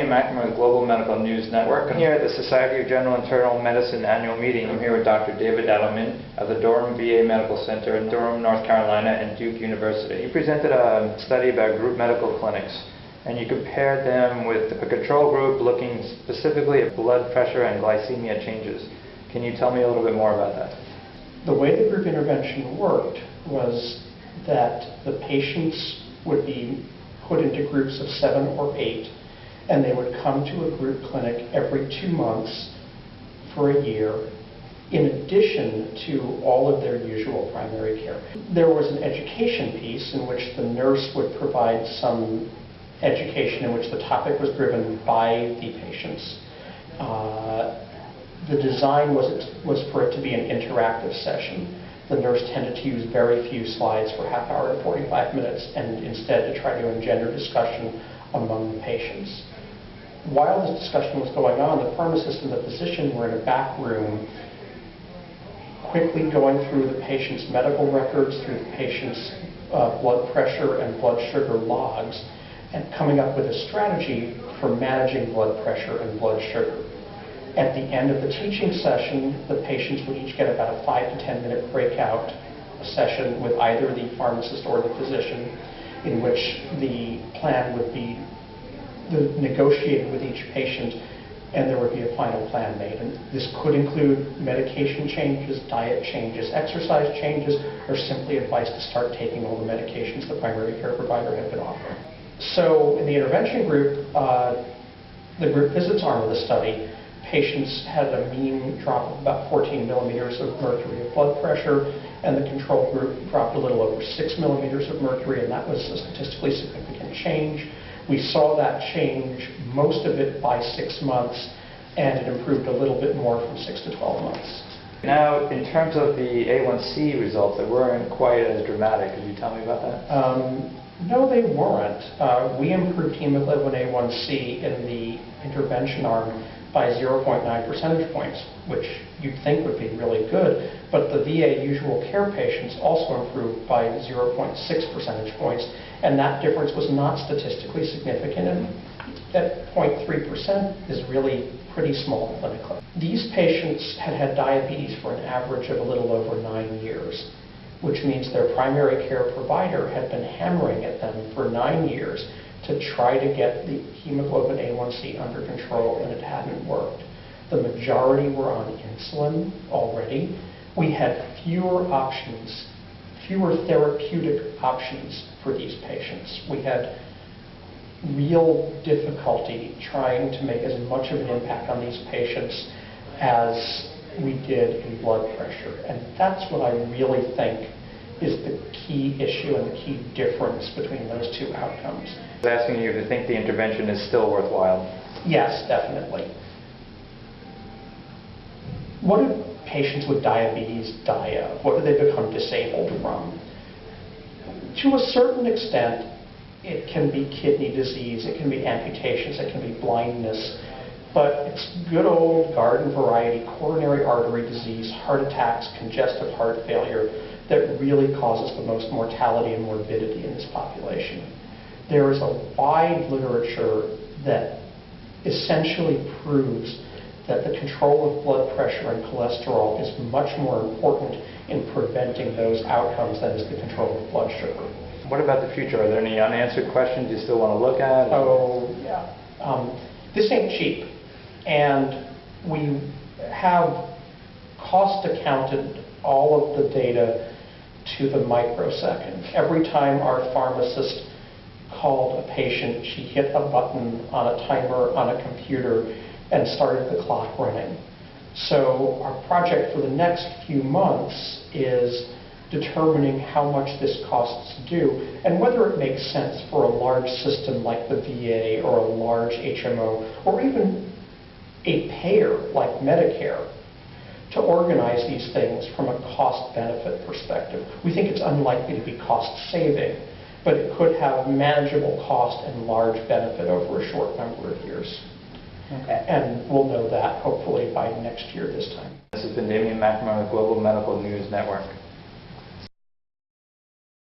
Damian McNamara with Global Medical News Network. I'm here at the Society of General Internal Medicine annual meeting. I'm here with Dr. David Edelman of the Durham VA Medical Center in Durham, North Carolina, and Duke University. You presented a study about group medical clinics, and you compared them with a control group looking specifically at blood pressure and glycemia changes. Can you tell me a little bit more about that? The way the group intervention worked was that the patients would be put into groups of 7 or 8, and they would come to a group clinic every 2 months for a year, in addition to all of their usual primary care. There was an education piece in which the nurse would provide some education in which the topic was driven by the patients. The design was for it to be an interactive session. The nurse tended to use very few slides for half hour to 45 minutes, and instead to try to engender discussion among the patients. While this discussion was going on, the pharmacist and the physician were in a back room, quickly going through the patient's medical records, through the patient's blood pressure and blood sugar logs, and coming up with a strategy for managing blood pressure and blood sugar. At the end of the teaching session, the patients would each get about a 5 to 10 minute breakout session with either the pharmacist or the physician, in which the plan would be negotiated with each patient, and there would be a final plan made. And this could include medication changes, diet changes, exercise changes, or simply advice to start taking all the medications the primary care provider had been offering. So in the intervention group, the group visits arm of the study, patients had a mean drop of about 14 millimeters of mercury of blood pressure, and the control group dropped a little over 6 millimeters of mercury, and that was a statistically significant change. We saw that change, most of it by 6 months, and it improved a little bit more from 6 to 12 months. Now, in terms of the A1C results, they weren't quite as dramatic. Could you tell me about that? No, they weren't. We improved hemoglobin A1C in the intervention arm by 0.9 percentage points, which you'd think would be really good, but the VA usual care patients also improved by 0.6 percentage points, and that difference was not statistically significant, and that 0.3% is really pretty small clinically. These patients had had diabetes for an average of a little over 9 years, which means their primary care provider had been hammering at them for 9 years to try to get the hemoglobin A1C under control, and it hadn't worked. The majority were on insulin already. We had fewer options, fewer therapeutic options for these patients. We had real difficulty trying to make as much of an impact on these patients as we did in blood pressure. And that's what I really think is the key issue and the key difference between those two outcomes. I was asking you if you think the intervention is still worthwhile. Yes, definitely. What do patients with diabetes die of? What do they become disabled from? To a certain extent, it can be kidney disease, it can be amputations, it can be blindness, but it's good old garden variety coronary artery disease, heart attacks, congestive heart failure that really causes the most mortality and morbidity in this population. There is a wide literature that essentially proves that the control of blood pressure and cholesterol is much more important in preventing those outcomes than is the control of blood sugar. What about the future? Are there any unanswered questions you still want to look at? Oh, yeah. This ain't cheap, and we have cost accounted all of the data to the microsecond. Every time our pharmacist called a patient, she hit a button on a timer on a computer and started the clock running. So our project for the next few months is determining how much this costs due and whether it makes sense for a large system like the VA or a large HMO or even a payer like Medicare to organize these things from a cost-benefit perspective. We think it's unlikely to be cost-saving, but it could have manageable cost and large benefit over a short number of years. Okay. And we'll know that hopefully by next year this time. This has been Damian McNamara with Global Medical News Network.